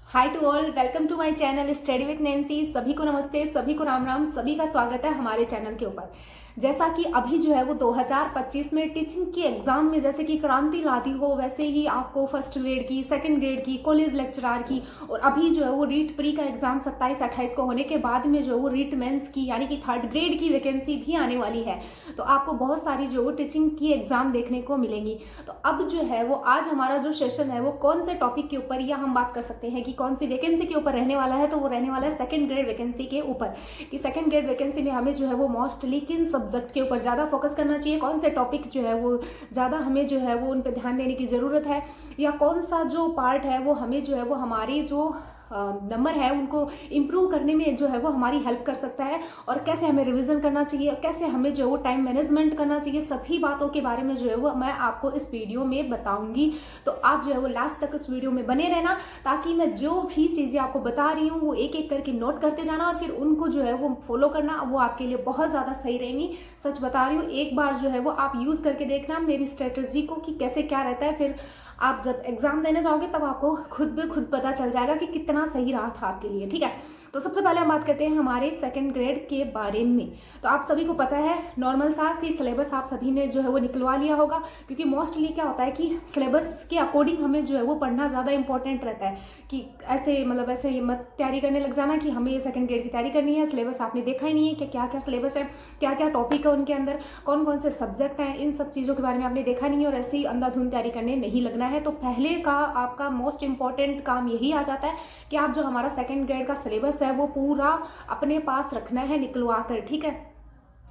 Hi to all, welcome to my channel study with Nancy. सभी को नमस्ते, सभी को राम राम, सभी का स्वागत है हमारे चैनल के ऊपर। जैसा कि अभी जो है वो 2025 में टीचिंग के एग्जाम में जैसे कि क्रांति ला दी हो, वैसे ही आपको फर्स्ट ग्रेड की, सेकंड ग्रेड की, कॉलेज लेक्चरार की और अभी जो है वो रीट प्री का एग्जाम 27-28 को होने के बाद में जो है वो रीट मेंस की यानी कि थर्ड ग्रेड की वैकेंसी भी आने वाली है। तो आपको बहुत सारी जो टीचिंग की एग्जाम देखने को मिलेंगी। तो अब जो है वो आज हमारा जो सेशन है वो कौन से टॉपिक के ऊपर, या हम बात कर सकते हैं कि कौन सी वैकेंसी के ऊपर रहने वाला है, तो वो रहने वाला है सेकंड ग्रेड वैकेंसी के ऊपर। कि सेकंड ग्रेड वैकेंसी में हमें जो है वो मोस्टली किन सब्जेक्ट के ऊपर ज़्यादा फोकस करना चाहिए, कौन से टॉपिक जो है वो ज़्यादा हमें जो है वो उन पर ध्यान देने की ज़रूरत है, या कौन सा जो पार्ट है वो हमें जो है वो हमारी जो नंबर है उनको इम्प्रूव करने में जो है वो हमारी हेल्प कर सकता है, और कैसे हमें रिवीजन करना चाहिए, कैसे हमें जो है वो टाइम मैनेजमेंट करना चाहिए। सभी बातों के बारे में जो है वो मैं आपको इस वीडियो में बताऊंगी। तो आप जो है वो लास्ट तक इस वीडियो में बने रहना, ताकि मैं जो भी चीज़ें आपको बता रही हूँ वो एक एक करके नोट करते जाना और फिर उनको जो है वो फॉलो करना। वो आपके लिए बहुत ज़्यादा सही रहेंगी, सच बता रही हूँ। एक बार जो है वो आप यूज़ करके देखना मेरी स्ट्रेटजी को कि कैसे क्या रहता है, फिर आप जब एग्जाम देने जाओगे तब आपको खुद ब खुद पता चल जाएगा कि कितना सही रहा था आपके लिए। ठीक है, तो सबसे पहले हम बात करते हैं हमारे सेकंड ग्रेड के बारे में। तो आप सभी को पता है नॉर्मल सा कि सिलेबस आप सभी ने जो है वो निकलवा लिया होगा, क्योंकि मोस्टली क्या होता है कि सिलेबस के अकॉर्डिंग हमें जो है वो पढ़ना ज़्यादा इंपॉर्टेंट रहता है। कि ऐसे मतलब ऐसे मत तैयारी करने लग जाना कि हमें ये सेकंड ग्रेड की तैयारी करनी है, सिलेबस आपने देखा ही नहीं है कि क्या क्या सिलेबस है, क्या क्या टॉपिक है उनके अंदर, कौन कौन से सब्जेक्ट हैं, इन सब चीज़ों के बारे में आपने देखा नहीं है और ऐसे ही अंधाधुंध तैयारी करने नहीं लगना है। तो पहले का आपका मोस्ट इंपॉर्टेंट काम यही आ जाता है कि आप जो हमारा सेकंड ग्रेड का सिलेबस है वो पूरा अपने पास रखना है निकलवा कर। ठीक है,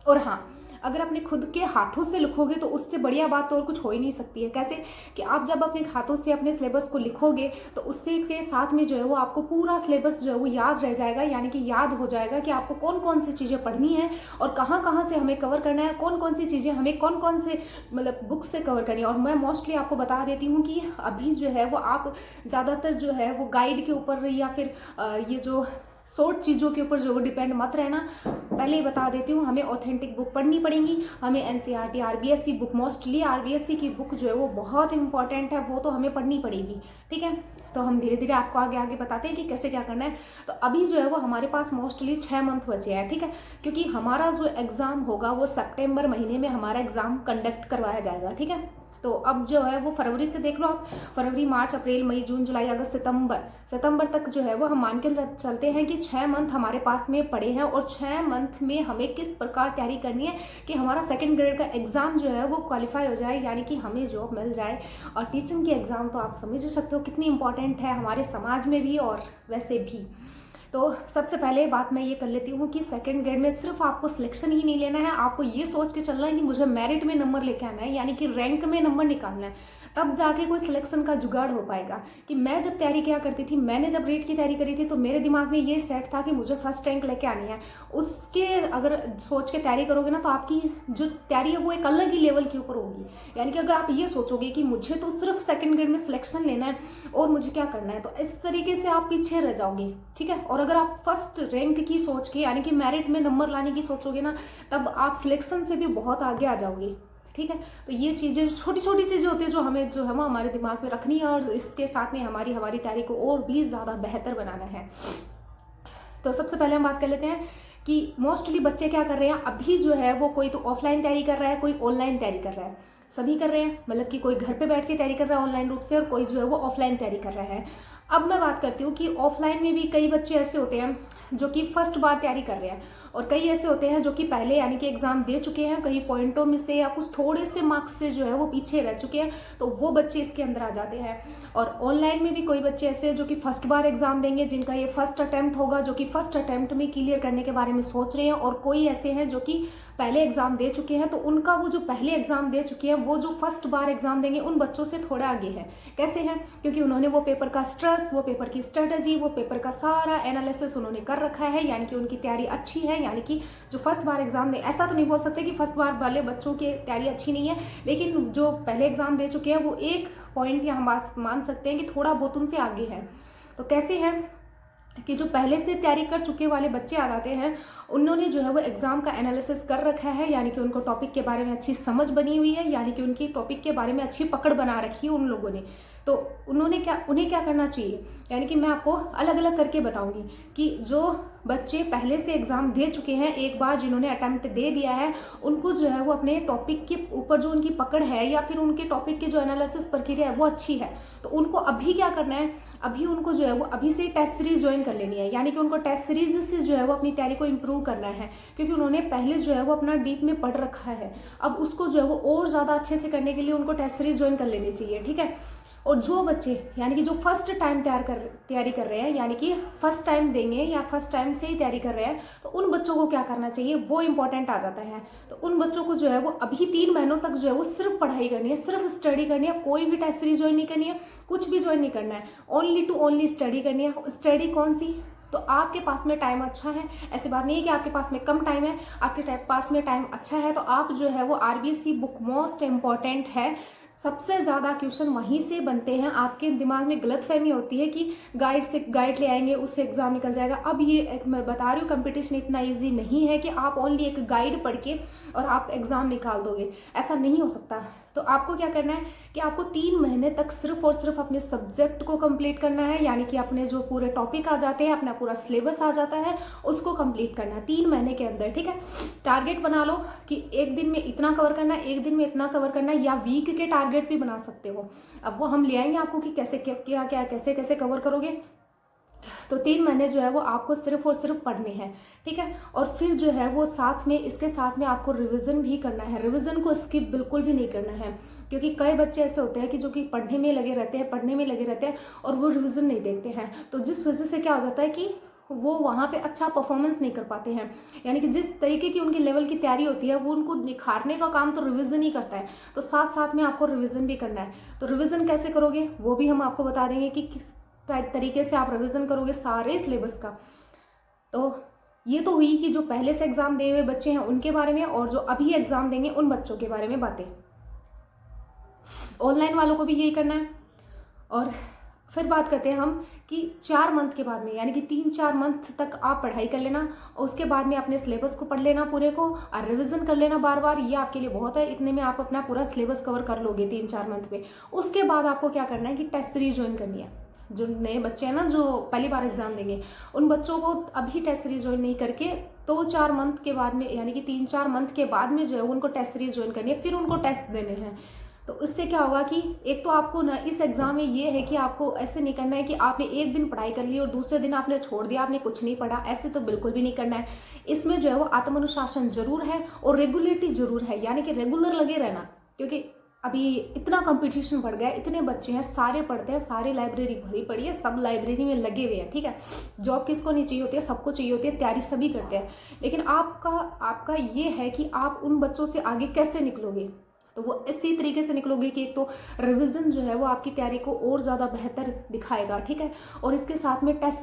और हाँ, अगर अपने खुद के हाथों से लिखोगे तो उससे बढ़िया बात तो और कुछ हो ही नहीं सकती है। कैसे कि आप जब अपने हाथों से अपने सिलेबस को लिखोगे तो उससे के साथ में जो है वो आपको पूरा सिलेबस जो है वो याद रह जाएगा, यानी कि याद हो जाएगा कि आपको कौन कौन सी चीज़ें पढ़नी है और कहाँ कहाँ से हमें कवर करना है, कौन कौन सी चीज़ें हमें कौन कौन से मतलब बुक्स से कवर करनी है। और मैं मोस्टली आपको बता देती हूँ कि अभी जो है वो आप ज़्यादातर जो है वो गाइड के ऊपर या फिर ये जो शॉर्ट चीज़ों के ऊपर जो वो डिपेंड मत रहना। पहले ही बता देती हूँ, हमें ऑथेंटिक बुक पढ़नी पड़ेगी, हमें NCERT RBSC book, mostly RBSC की बुक जो है वो बहुत इंपॉर्टेंट है, वो तो हमें पढ़नी पड़ेगी। ठीक है, तो हम धीरे धीरे आपको आगे आगे बताते हैं कि कैसे क्या करना है। तो अभी जो है वो हमारे पास मोस्टली 6 मंथ बचे हैं। ठीक है, क्योंकि हमारा जो एग्ज़ाम होगा वो सितंबर महीने में हमारा एग्ज़ाम कंडक्ट करवाया जाएगा। ठीक है, तो अब जो है वो फरवरी से देख लो आप, फरवरी, मार्च, अप्रैल, मई, जून, जुलाई, अगस्त, सितंबर तक जो है वो हम मान के चलते हैं कि 6 मंथ हमारे पास में पड़े हैं। और 6 मंथ में हमें किस प्रकार तैयारी करनी है कि हमारा सेकंड ग्रेड का एग्ज़ाम जो है वो क्वालिफाई हो जाए, यानी कि हमें जॉब मिल जाए। और टीचिंग के एग्ज़ाम तो आप समझ सकते हो कितनी इंपॉर्टेंट है हमारे समाज में भी और वैसे भी। तो सबसे पहले बात मैं ये कर लेती हूँ कि सेकंड ग्रेड में सिर्फ आपको सिलेक्शन ही नहीं लेना है, आपको ये सोच के चलना है कि मुझे मेरिट में नंबर लेके आना है, यानी कि रैंक में नंबर निकालना है। तब जाके कोई सिलेक्शन का जुगाड़ हो पाएगा। कि मैं जब तैयारी क्या करती थी, मैंने जब रीट की तैयारी करी थी तो मेरे दिमाग में ये सेट था कि मुझे फर्स्ट रैंक लेके आनी है। उसके अगर सोच के तैयारी करोगे ना तो आपकी जो तैयारी है वो एक अलग ही लेवल के ऊपर होगी। यानी कि अगर आप ये सोचोगे कि मुझे तो सिर्फ सेकंड ग्रेड में सिलेक्शन लेना है और मुझे क्या करना है, तो इस तरीके से आप पीछे रह जाओगे। ठीक है, और अगर आप फर्स्ट रैंक की सोच के यानी कि मेरिट में नंबर लाने की सोचोगे ना, तब आप सिलेक्शन से भी बहुत आगे आ जाओगे। ठीक है, तो ये चीज़ें छोटी छोटी चीज़ें होती है जो हमें जो है वो हमारे दिमाग में रखनी है, और इसके साथ में हमारी तैयारी को और भी ज़्यादा बेहतर बनाना है। तो सबसे पहले हम बात कर लेते हैं कि मोस्टली बच्चे क्या कर रहे हैं अभी जो है वो, कोई तो ऑफलाइन तैयारी कर रहा है, कोई ऑनलाइन तैयारी कर रहा है। सभी कर रहे हैं, मतलब कि कोई घर पे बैठ के तैयारी कर रहा है ऑनलाइन रूप से, और कोई जो है वो ऑफलाइन तैयारी कर रहा है। अब मैं बात करती हूँ कि ऑफलाइन में भी कई बच्चे ऐसे होते हैं जो कि फर्स्ट बार तैयारी कर रहे हैं, और कई ऐसे होते हैं जो कि पहले यानी कि एग्जाम दे चुके हैं, कई पॉइंटों में से या कुछ थोड़े से मार्क्स से जो है वो पीछे रह चुके हैं, तो वो बच्चे इसके अंदर आ जाते हैं। और ऑनलाइन में भी कोई बच्चे ऐसे हैं जो कि फर्स्ट बार एग्जाम देंगे, जिनका ये फर्स्ट अटेम्प्ट होगा, जो कि फर्स्ट अटेम्प्ट में क्लियर करने के बारे में सोच रहे हैं। और कोई ऐसे हैं जो कि पहले एग्जाम दे चुके हैं, तो उनका वो जो पहले एग्जाम दे चुके हैं वो जो फर्स्ट बार एग्जाम देंगे उन बच्चों से थोड़ा आगे है। कैसे हैं, क्योंकि उन्होंने वो पेपर का स्ट्रेस, वो पेपर की स्ट्रेटजी, वो पेपर का सारा एनालिसिस उन्होंने कर रखा है, यानी कि उनकी तैयारी अच्छी है। यानी कि जो फर्स्ट बार एग्जाम दे, ऐसा तो नहीं बोल सकते कि फर्स्ट बार वाले बच्चों की तैयारी अच्छी नहीं है, लेकिन जो पहले एग्जाम दे चुके हैं वो एक पॉइंट या हम मान सकते हैं कि थोड़ा बहुत उनसे आगे है। तो कैसे हैं कि जो पहले से तैयारी कर चुके वाले बच्चे आ जाते हैं, उन्होंने जो है वो एग्ज़ाम का एनालिसिस कर रखा है, यानी कि उनको टॉपिक के बारे में अच्छी समझ बनी हुई है, यानी कि उनकी टॉपिक के बारे में अच्छी पकड़ बना रखी है उन लोगों ने। तो उन्हें क्या करना चाहिए, यानी कि मैं आपको अलग अलग करके बताऊंगी कि जो बच्चे पहले से एग्ज़ाम दे चुके हैं, एक बार जिन्होंने अटेम्प्ट दे दिया है, उनको जो है वो अपने टॉपिक के ऊपर जो उनकी पकड़ है या फिर उनके टॉपिक की जो एनालिसिस प्रक्रिया है वो अच्छी है, तो उनको अभी क्या करना है, अभी उनको जो है वो अभी से टेस्ट सीरीज ज्वाइन कर लेनी है। यानी कि उनको टेस्ट सीरीज से जो है वो अपनी तैयारी को इम्प्रूव करना है, क्योंकि उन्होंने पहले जो है वो अपना डीप में पढ़ रखा है। अब उसको जो है वो और ज़्यादा अच्छे से करने के लिए उनको टेस्ट सीरीज ज्वाइन कर लेनी चाहिए, ठीक है। और जो बच्चे यानी कि जो फर्स्ट टाइम तैयारी कर रहे हैं, यानी कि फर्स्ट टाइम देंगे या फर्स्ट टाइम से ही तैयारी कर रहे हैं, तो उन बच्चों को क्या करना चाहिए वो इंपॉर्टेंट आ जाता है। तो उन बच्चों को जो है वो अभी 3 महीनों तक जो है वो सिर्फ पढ़ाई करनी है, सिर्फ स्टडी करनी है, कोई भी टेस्ट सीरीज ज्वाइन नहीं करनी है, कुछ भी ज्वाइन नहीं करना है, ओनली टू ओनली स्टडी करनी है। स्टडी कौन सी, तो आपके पास में टाइम अच्छा है, ऐसी बात नहीं है कि आपके पास में कम टाइम है, आपके पास में टाइम अच्छा है, तो आप जो है वो आरबीएससी बुक मोस्ट इम्पॉर्टेंट है। सबसे ज़्यादा क्वेश्चन वहीं से बनते हैं। आपके दिमाग में गलतफहमी होती है कि गाइड ले आएंगे उससे एग्ज़ाम निकल जाएगा। अब ये मैं बता रही हूँ, कंपटीशन इतना इजी नहीं है कि आप ओनली एक गाइड पढ़ के और आप एग्ज़ाम निकाल दोगे, ऐसा नहीं हो सकता। तो आपको क्या करना है कि आपको 3 महीने तक सिर्फ और सिर्फ अपने सब्जेक्ट को कंप्लीट करना है, यानी कि अपने जो पूरे टॉपिक आ जाते हैं, अपना पूरा सिलेबस आ जाता है, उसको कंप्लीट करना है 3 महीने के अंदर, ठीक है। टारगेट बना लो कि एक दिन में इतना कवर करना है, एक दिन में इतना कवर करना है, या वीक के टारगेट भी बना सकते हो। अब वो हम ले आएंगे आपको कि कैसे क्या कैसे कैसे कवर करोगे। तो 3 महीने जो है वो आपको सिर्फ और सिर्फ पढ़ने हैं, ठीक है। और फिर जो है वो साथ में इसके साथ में आपको रिवीजन भी करना है। रिवीजन को स्किप बिल्कुल भी नहीं करना है, क्योंकि कई बच्चे ऐसे होते हैं कि जो कि पढ़ने में लगे रहते हैं और वो रिवीजन नहीं देखते हैं, तो जिस वजह से क्या हो जाता है कि वो वहाँ पे अच्छा परफॉर्मेंस नहीं कर पाते हैं। यानी कि जिस तरीके की उनकी लेवल की तैयारी होती है वो उनको निखारने का काम तो रिवीजन ही करता है, तो साथ साथ में आपको रिवीजन भी करना है। तो रिवीजन कैसे करोगे वो भी हम आपको बता देंगे कि किस तरीके से आप रिवीजन करोगे सारे सिलेबस का। तो ये तो हुई कि जो पहले से एग्जाम दिए हुए बच्चे हैं उनके बारे में, और जो अभी एग्जाम देंगे उन बच्चों के बारे में बातें। ऑनलाइन वालों को भी यही करना है। और फिर बात करते हैं हम कि 4 मंथ के बाद में, यानी कि 3-4 मंथ तक आप पढ़ाई कर लेना, और उसके बाद में अपने सिलेबस को पढ़ लेना पूरे को, और रिवीजन कर लेना बार बार। ये आपके लिए बहुत है, इतने में आप अपना पूरा सिलेबस कवर कर लोगे 3-4 मंथ में। उसके बाद आपको क्या करना है कि टेस्ट सीरीज ज्वाइन करनी है। जो नए बच्चे हैं ना, जो पहली बार एग्जाम देंगे, उन बच्चों को अभी टेस्ट सीरीज ज्वाइन नहीं करके 2-4 मंथ के बाद में, यानी कि 3-4 मंथ के बाद में जो है उनको टेस्ट सीरीज ज्वाइन करनी है, फिर उनको टेस्ट देने हैं। तो इससे क्या होगा कि एक तो आपको ना इस एग्जाम में ये है कि आपको ऐसे नहीं करना है कि आपने एक दिन पढ़ाई कर ली और दूसरे दिन आपने छोड़ दिया, आपने कुछ नहीं पढ़ा, ऐसे तो बिल्कुल भी नहीं करना है। इसमें जो है वो आत्मानुशासन जरूर है और रेगुलरिटी जरूर है, यानी कि रेगुलर लगे रहना, क्योंकि अभी इतना कंपटीशन बढ़ गया है, इतने बच्चे हैं, सारे पढ़ते हैं, सारी लाइब्रेरी भरी पड़ी है, सब लाइब्रेरी में लगे हुए हैं, ठीक है। जॉब किसको नहीं चाहिए होती है, सबको चाहिए होती है, तैयारी सभी करते हैं, लेकिन आपका ये है कि आप उन बच्चों से आगे कैसे निकलोगे। तो वो इसी तरीके से निकलोगे कि एक तो रिवीजन जो है वो आपकी तैयारी को और ज़्यादा बेहतर दिखाएगा, ठीक है। और इसके साथ में टेस्ट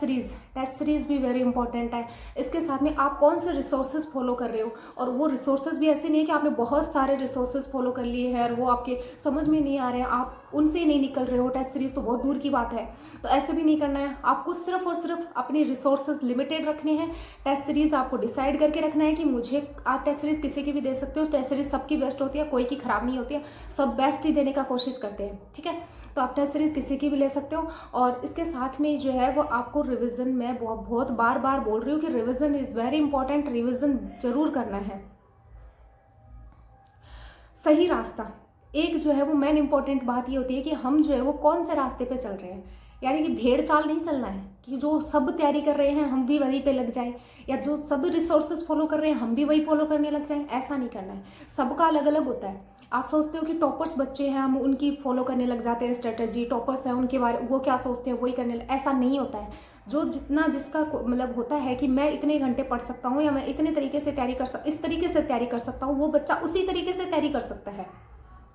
सीरीज भी वेरी इंपॉर्टेंट है। इसके साथ में आप कौन से रिसोर्सेज फॉलो कर रहे हो, और वो रिसोर्सेज भी ऐसे नहीं है कि आपने बहुत सारे रिसोर्सेज फॉलो कर लिए हैं और वो आपके समझ में नहीं आ रहे हैं, आप उनसे ही नहीं निकल रहे हो, टेस्ट सीरीज तो बहुत दूर की बात है। तो ऐसे भी नहीं करना है, आपको सिर्फ और सिर्फ अपनी रिसोर्सेज लिमिटेड रखने हैं। टेस्ट सीरीज आपको डिसाइड करके रखना है कि मुझे, आप टेस्ट सीरीज किसी की भी दे सकते हो, टेस्ट सीरीज सबकी बेस्ट होती है, कोई की खराब नहीं होती है, सब बेस्ट ही देने का कोशिश करते हैं, ठीक है। तो आप टेस्ट सीरीज किसी की भी ले सकते हो। और इसके साथ में जो है वो आपको रिवीजन, मैं बहुत बार बोल रही हूँ कि revision is very important, revision जरूर करना है। सही रास्ता, एक जो है वो मेन इंपॉर्टेंट बात ये होती है कि हम जो है वो कौन से रास्ते पे चल रहे हैं, यानी कि भेड़ चाल नहीं चलना है कि जो सब तैयारी कर रहे हैं हम भी वही पे लग जाए, या जो सब रिसोर्सेज फॉलो कर रहे हैं हम भी वही फॉलो करने लग जाएं, ऐसा नहीं करना है। सबका अलग अलग होता है। आप सोचते हो कि टॉपर्स बच्चे हैं, हम उनकी फॉलो करने लग जाते हैं स्ट्रेटजी, टॉपर्स हैं उनके बारे वो क्या सोचते हैं वही करने, ऐसा नहीं होता है। जो जितना जिसका मतलब होता है कि मैं इतने घंटे पढ़ सकता हूँ, या मैं इतने तरीके से तैयारी इस तरीके से तैयारी कर सकता हूँ, वो बच्चा उसी तरीके से तैयारी कर सकता है,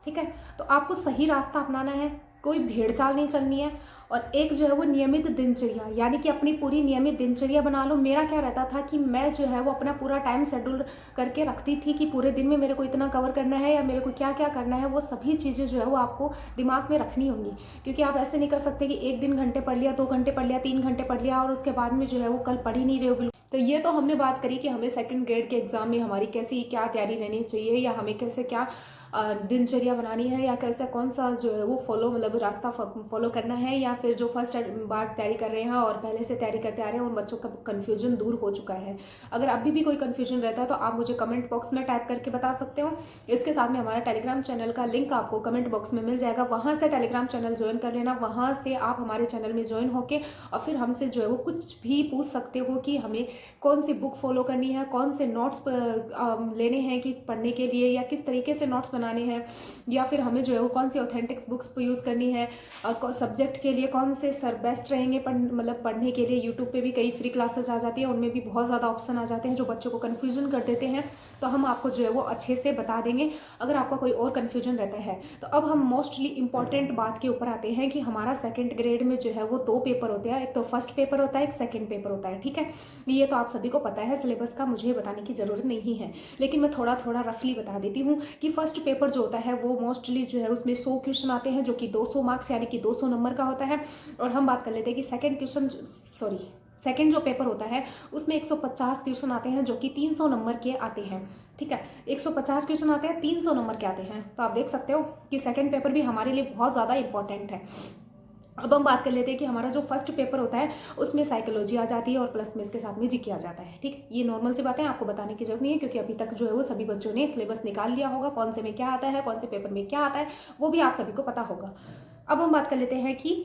ठीक है। तो आपको सही रास्ता अपनाना है, कोई भेड़ चाल नहीं चलनी है। और एक जो है वो नियमित दिनचर्या, यानी कि अपनी पूरी नियमित दिनचर्या बना लो। मेरा क्या रहता था कि मैं जो है वो अपना पूरा टाइम शेड्यूल करके रखती थी कि पूरे दिन में मेरे को इतना कवर करना है या मेरे को क्या क्या करना है, वो सभी चीज़ें जो है वो आपको दिमाग में रखनी होंगी। क्योंकि आप ऐसे नहीं कर सकते कि एक दिन घंटे पढ़ लिया, 2 घंटे पढ़ लिया, 3 घंटे पढ़ लिया और उसके बाद में जो है वो कल पढ़ ही नहीं रहे हो बिल्कुल। तो ये तो हमने बात करी कि हमें सेकंड ग्रेड के एग्जाम में हमारी कैसी क्या तैयारी रहनी चाहिए, या हमें कैसे क्या दिनचर्या बनानी है या कैसा कौन सा जो है वो फॉलो मतलब रास्ता फॉलो करना है, या फिर जो फर्स्ट बार तैयारी कर रहे हैं और पहले से तैयारी करते आ रहे हैं उन बच्चों का कन्फ्यूजन दूर हो चुका है। अगर अभी भी कोई कन्फ्यूजन रहता है तो आप मुझे कमेंट बॉक्स में टाइप करके बता सकते हो। इसके साथ में हमारा टेलीग्राम चैनल का लिंक आपको कमेंट बॉक्स में मिल जाएगा, वहाँ से टेलीग्राम चैनल ज्वाइन कर लेना। वहाँ से आप हमारे चैनल में ज्वाइन होके और फिर हमसे जो है वो कुछ भी पूछ सकते हो कि हमें कौन सी बुक फॉलो करनी है, कौन से नोट्स लेने हैं कि पढ़ने के लिए, या किस तरीके से नोट्स बनाने हैं, या फिर हमें जो है वो कौन सी ऑथेंटिक बुक्स यूज़ करनी है, और सब्जेक्ट के लिए कौन से सर बेस्ट रहेंगे मतलब पढ़ने के लिए। यूट्यूब पे भी कई फ्री क्लासेस आ जाती है, उनमें भी बहुत ज़्यादा ऑप्शन आ जाते हैं जो बच्चों को कन्फ्यूजन कर देते हैं, तो हम आपको जो है वो अच्छे से बता देंगे अगर आपका कोई और कन्फ्यूजन रहता है। तो अब हम मोस्टली इंपॉर्टेंट बात के ऊपर आते हैं कि हमारा सेकंड ग्रेड में जो है वो 2 पेपर होते हैं, एक तो फर्स्ट पेपर होता है, एक सेकंड पेपर होता है। ठीक है, ये तो आप सभी को पता है, सिलेबस का मुझे बताने की ज़रूरत नहीं है, लेकिन मैं थोड़ा थोड़ा रफली बता देती हूँ कि फर्स्ट पेपर जो होता है वो मोस्टली जो है उसमें 100 क्वेश्चन आते हैं जो कि 200 मार्क्स यानी कि 200 नंबर का होता है। और हम बात कर लेते हैं कि सेकंड जो पेपर होता है उसमें 150 क्वेश्चन आते हैं जो कि 300 नंबर के आते हैं। ठीक है, 150 क्वेश्चन आते हैं, 300 नंबर के आते हैं, तो आप देख सकते हो कि सेकंड पेपर भी हमारे लिए बहुत ज़्यादा इंपॉर्टेंट है। अब हम बात कर लेते हैं कि हमारा जो फर्स्ट पेपर होता है उसमें साइकोलॉजी आ जाती है और प्लस में इसके साथ में जीके आ जाता है। ठीक, ये नॉर्मल सी बातें, आपको बताने की जरूरत नहीं है क्योंकि अभी तक जो है वो सभी बच्चों ने सिलेबस निकाल लिया होगा, कौन से में क्या आता है, कौन से पेपर में क्या आता है, वो भी आप सभी को पता होगा। अब हम बात कर लेते हैं कि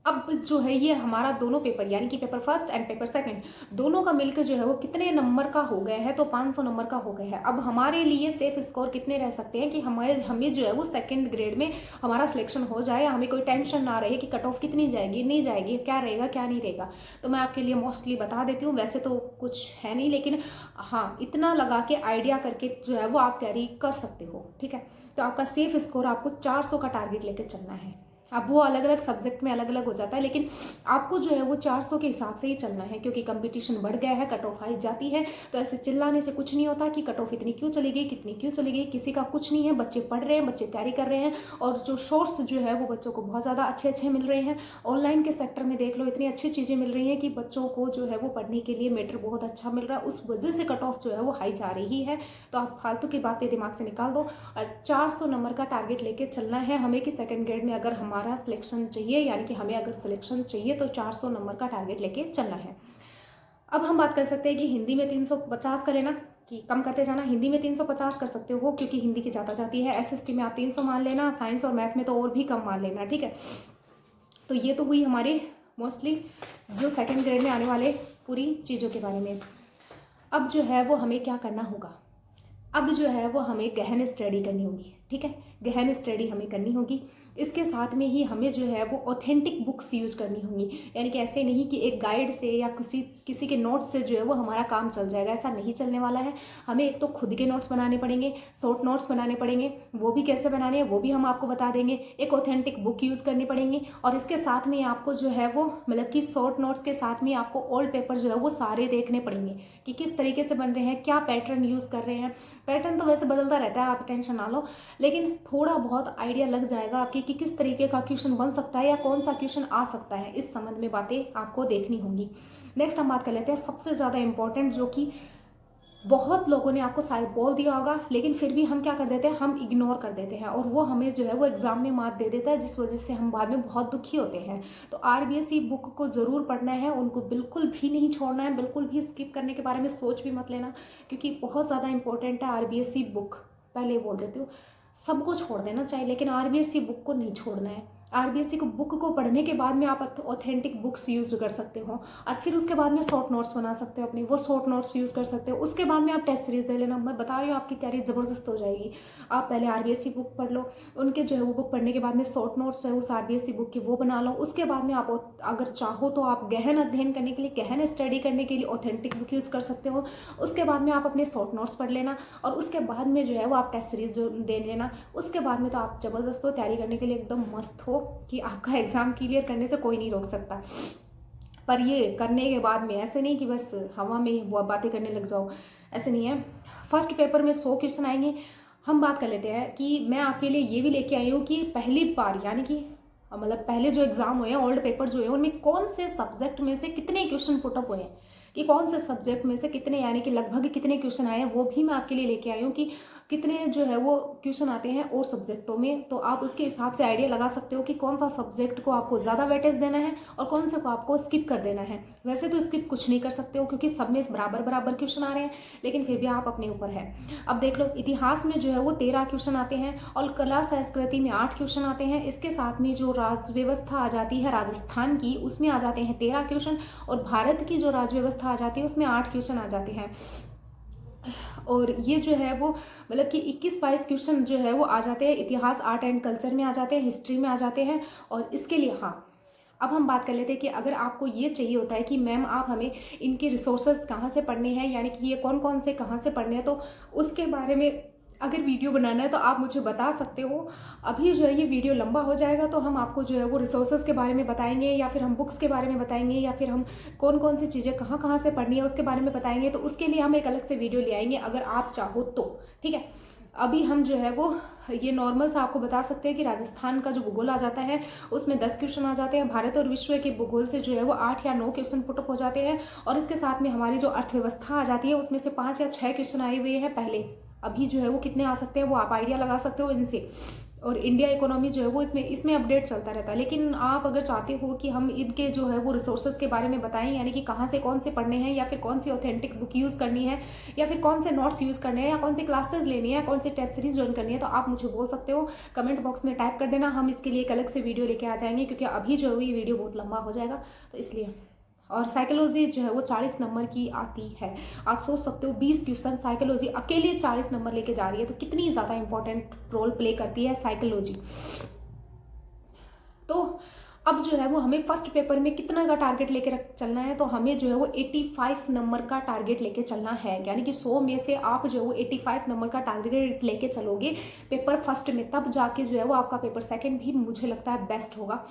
अब जो है ये हमारा दोनों पेपर यानी कि paper first and paper second दोनों का मिलकर जो है वो कितने नंबर का हो गया है, तो 500 नंबर का हो गया है। अब हमारे लिए सेफ स्कोर कितने रह सकते हैं कि हमें जो है वो सेकंड ग्रेड में हमारा सिलेक्शन हो जाए, हमें कोई टेंशन ना रहे कि कट ऑफ कितनी जाएगी नहीं जाएगी, क्या रहेगा क्या नहीं रहेगा। तो मैं आपके लिए मोस्टली बता देती हूँ, वैसे तो कुछ है नहीं, लेकिन हाँ इतना लगा के आइडिया करके जो है वो आप तैयारी कर सकते हो। ठीक है, तो आपका सेफ स्कोर आपको 400 का टारगेट लेकर चलना है। अब वो अलग अलग सब्जेक्ट में अलग अलग हो जाता है, लेकिन आपको जो है वो 400 के हिसाब से ही चलना है क्योंकि कंपटीशन बढ़ गया है, कट ऑफ हाई जाती है। तो ऐसे चिल्लाने से कुछ नहीं होता कि कट ऑफ इतनी क्यों चली गई, कितनी क्यों चली गई, किसी का कुछ नहीं है। बच्चे पढ़ रहे हैं, बच्चे तैयारी कर रहे हैं और जो सोर्स जो है वो बच्चों को बहुत ज़्यादा अच्छे मिल रहे हैं। ऑनलाइन के सेक्टर में देख लो, इतनी अच्छी चीज़ें मिल रही हैं कि बच्चों को जो है वो पढ़ने के लिए मेटर बहुत अच्छा मिल रहा है, उस वजह से कट ऑफ जो है वो हाई जा रही है। तो आप फालतू की बातें दिमाग से निकाल दो और 400 नंबर का टारगेट लेके चलना है हमें कि सेकेंड ग्रेड में अगर हमारा सिलेक्शन यानी कि हमें अगर सिलेक्शन चाहिए तो 400 नंबर का टारगेट लेके चलना है। अब हम बात कर सकते हैं कि हिंदी में 350 का लेना कि कम करते जाना। हिंदी में 350 कर सकते हो क्योंकि हिंदी की ज़्यादा जाती है। एसएसटी में आप 300 मान लेना, साइंस और मैथ में तो और भी कम मान लेना। ठीक है, तो ये तो हुई हमारी मोस्टली जो सेकेंड ग्रेड में आने वाले पूरी चीज़ों के बारे में। अब जो है वो हमें क्या करना होगा, अब जो है वो हमें गहन स्टडी करनी होगी। ठीक है, गहन स्टडी हमें करनी होगी। इसके साथ में ही हमें जो है वो ऑथेंटिक बुक्स यूज करनी होंगी, यानी कि ऐसे नहीं कि एक गाइड से या किसी के नोट्स से जो है वो हमारा काम चल जाएगा, ऐसा नहीं चलने वाला है। हमें एक तो खुद के नोट्स बनाने पड़ेंगे, शॉर्ट नोट्स बनाने पड़ेंगे, वो भी कैसे बनाने हैं वो भी हम आपको बता देंगे। एक ऑथेंटिक बुक यूज़ करनी पड़ेंगी और इसके साथ में आपको जो है वो मतलब कि शॉर्ट नोट्स के साथ में आपको ओल्ड पेपर जो है वो सारे देखने पड़ेंगे कि किस तरीके से बन रहे हैं, क्या पैटर्न यूज़ कर रहे हैं। पैटर्न तो वैसे बदलता रहता है, आप टेंशन ना लो, लेकिन थोड़ा बहुत आइडिया लग जाएगा आपकी कि किस तरीके का क्वेश्चन बन सकता है या कौन सा क्वेश्चन आ सकता है। इस संबंध में बातें आपको देखनी होंगी। नेक्स्ट हम बात कर लेते हैं सबसे ज़्यादा इंपॉर्टेंट, जो कि बहुत लोगों ने आपको शायद बोल दिया होगा लेकिन फिर भी हम क्या कर देते हैं, हम इग्नोर कर देते हैं और वो हमें जो है वो एग्जाम में मात दे देता है, जिस वजह से हम बाद में बहुत दुखी होते हैं। तो आरबीएससी बुक को ज़रूर पढ़ना है, उनको बिल्कुल भी नहीं छोड़ना है, बिल्कुल भी स्किप करने के बारे में सोच भी मत लेना क्योंकि बहुत ज़्यादा इंपॉर्टेंट है आरबीएससी बुक। पहले बोल देती हूँ, सबको छोड़ देना चाहिए लेकिन आरबीएससी बुक को नहीं छोड़ना है। आरबीएससी को बुक को पढ़ने के बाद में आप ऑथेंटिक बुक्स यूज़ कर सकते हो और फिर उसके बाद में शॉर्ट नोट्स बना सकते हो अपने, वो शॉर्ट नोट्स यूज़ कर सकते हो। उसके बाद में आप टेस्ट सीरीज दे लेना, मैं बता रही हूँ आपकी तैयारी ज़बरदस्त हो जाएगी। आप पहले आरबीएससी बुक पढ़ लो, उनके जो है वो बुक पढ़ने के बाद में शॉर्ट नोट्स है उस आरबीएससी बुक के वो बना लो। उसके बाद में आप अगर चाहो तो आप गहन अध्ययन करने के लिए, गहन स्टडी करने के लिए ऑथेंटिक बुक यूज़ कर सकते हो। उसके बाद में आप अपने शॉर्ट नोट्स पढ़ लेना और उसके बाद में जो है वो आप टेस्ट सीरीज जो दे लेना। उसके बाद में तो आप ज़बरदस्त हो, तैयारी करने के लिए एकदम मस्त हो कि आपका एग्ज़ाम क्लियर करने से कोई नहीं रोक सकता। पर ये करने के बाद में ऐसे नहीं कि बस हवा में वो बातें करने लग जाओ, ऐसे नहीं है। फर्स्ट पेपर में 100 क्वेश्चन आएंगे। हम बात कर लेते हैं कि मैं आपके लिए ये भी लेके आई हूँ कि पहली बार यानी कि मतलब पहले जो एग्ज़ाम हुए हैं, ओल्ड पेपर जो है उनमें कौन से सब्जेक्ट में से कितने क्वेश्चन पुटअप हुए हैं, कि कौन से सब्जेक्ट में से कितने यानी कि लगभग कितने क्वेश्चन आए हैं, वो भी मैं आपके लिए लेके आई हूँ कि कितने जो है वो क्वेश्चन आते हैं और सब्जेक्टों में, तो आप उसके हिसाब से आइडिया लगा सकते हो कि कौन सा सब्जेक्ट को आपको ज़्यादा वेटेज देना है और कौन से को आपको स्किप कर देना है। वैसे तो स्किप कुछ नहीं कर सकते हो क्योंकि सब में बराबर बराबर क्वेश्चन आ रहे हैं, लेकिन फिर भी आप अपने ऊपर है। अब देख लो, इतिहास में जो है वो 13 क्वेश्चन आते हैं और कला संस्कृति में 8 क्वेश्चन आते हैं। इसके साथ में जो राज्य व्यवस्था आ जाती है राजस्थान की, उसमें आ जाते हैं 13 क्वेश्चन, और भारत की जो राज्य व्यवस्था आ जाती है उसमें 8 क्वेश्चन आ जाते हैं। और ये जो है वो मतलब कि 21-22 क्वेश्चन जो है वो आ जाते हैं इतिहास, आर्ट एंड कल्चर में आ जाते हैं, हिस्ट्री में आ जाते हैं। और इसके लिए हाँ, अब हम बात कर लेते हैं कि अगर आपको ये चाहिए होता है कि मैम आप हमें इनके रिसोर्सेज कहाँ से पढ़ने हैं, यानी कि ये कौन कौन से कहाँ से पढ़ने हैं, तो उसके बारे में अगर वीडियो बनाना है तो आप मुझे बता सकते हो। अभी जो है ये वीडियो लंबा हो जाएगा तो हम आपको जो है वो रिसोर्सेज के बारे में बताएंगे, या फिर हम बुक्स के बारे में बताएंगे, या फिर हम कौन कौन सी चीज़ें कहाँ कहाँ से पढ़नी है उसके बारे में बताएंगे। तो उसके लिए हम एक अलग से वीडियो ले आएंगे अगर आप चाहो तो, ठीक है। अभी हम जो है वो ये नॉर्मल सा आपको बता सकते हैं कि राजस्थान का जो भूगोल आ जाता है उसमें 10 क्वेश्चन आ जाते हैं। भारत और विश्व के भूगोल से जो है वो 8 या 9 क्वेश्चन पुटअप हो जाते हैं। और इसके साथ में हमारी जो अर्थव्यवस्था आ जाती है उसमें से 5 या 6 क्वेश्चन आए हुए हैं पहले। अभी जो है वो कितने आ सकते हैं वो आप आइडिया लगा सकते हो इनसे। और इंडिया इकोनॉमी जो है वो इसमें अपडेट चलता रहता है। लेकिन आप अगर चाहते हो कि हम इनके जो है वो रिसोर्सेज के बारे में बताएं, यानी कि कहाँ से कौन से पढ़ने हैं, या फिर कौन सी ऑथेंटिक बुक यूज़ करनी है, या फिर कौन से नोट्स यूज़ करने हैं, या कौन सी क्लासेस लेनी है, कौन सी टेस्ट सीरीज ज्वाइन करनी है, तो आप मुझे बोल सकते हो, कमेंट बॉक्स में टाइप कर देना। हम इसके लिए एक अलग से वीडियो लेके आ जाएंगे क्योंकि अभी जो है ये वीडियो बहुत लंबा हो जाएगा, तो इसलिए। और साइकोलॉजी जो है वो 40 नंबर की आती है। आप सोच सकते हो 20 क्वेश्चन साइकोलॉजी अकेले 40 नंबर लेके जा रही है, तो कितनी ज़्यादा इंपॉर्टेंट रोल प्ले करती है साइकोलॉजी। तो अब जो है वो हमें फर्स्ट पेपर में कितना का टारगेट लेके चलना है, तो हमें जो है वो 85 नंबर का टारगेट लेके चलना है। यानी कि 100 में से आप जो है वो 85 नंबर का टारगेट लेके चलोगे पेपर फर्स्ट में, तब जाके जो है वो आपका पेपर सेकंड भी मुझे लगता है बेस्ट होगा।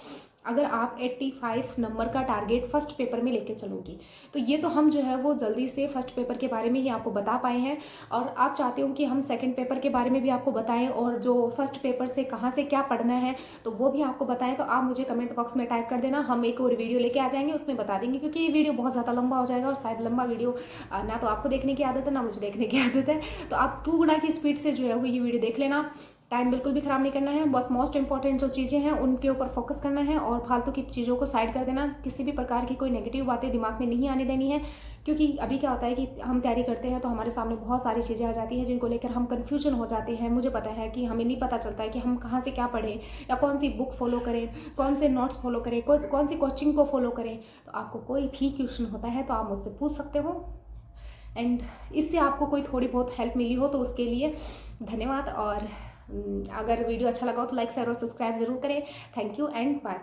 अगर आप 85 नंबर का टारगेट फर्स्ट पेपर में लेके चलोगी, तो ये तो हम जो है वो जल्दी से फर्स्ट पेपर के बारे में ही आपको बता पाए हैं। और आप चाहते हो कि हम सेकंड पेपर के बारे में भी आपको बताएं, और जो फर्स्ट पेपर से कहाँ से क्या पढ़ना है तो वो भी आपको बताएं, तो आप मुझे कमेंट बॉक्स में टाइप कर देना। हम एक और वीडियो लेके आ जाएंगे, उसमें बता देंगे, क्योंकि ये वीडियो बहुत ज़्यादा लंबा हो जाएगा और शायद लंबा वीडियो ना तो आपको देखने की आदत है ना मुझे देखने की आदत है। तो आप 2 गुना की स्पीड से जो है वो ये वीडियो देख लेना। टाइम बिल्कुल भी ख़राब नहीं करना है, बस मोस्ट इंपॉर्टेंट जो चीज़ें हैं उनके ऊपर फोकस करना है और फालतू की चीज़ों को साइड कर देना। किसी भी प्रकार की कोई नेगेटिव बातें दिमाग में नहीं आने देनी है, क्योंकि अभी क्या होता है कि हम तैयारी करते हैं तो हमारे सामने बहुत सारी चीज़ें आ जाती हैं जिनको लेकर हम कन्फ्यूजन हो जाते हैं। मुझे पता है कि हमें नहीं पता चलता है कि हम कहाँ से क्या पढ़ें, या कौन सी बुक फॉलो करें, कौन से नोट्स फॉलो करें, कौन सी कोचिंग को फॉलो करें। तो आपको कोई भी क्वेश्चन होता है तो आप मुझसे पूछ सकते हो, एंड इससे आपको कोई थोड़ी बहुत हेल्प मिली हो तो उसके लिए धन्यवाद। और अगर वीडियो अच्छा लगा हो तो लाइक शेयर और सब्सक्राइब जरूर करें। Thank you and bye.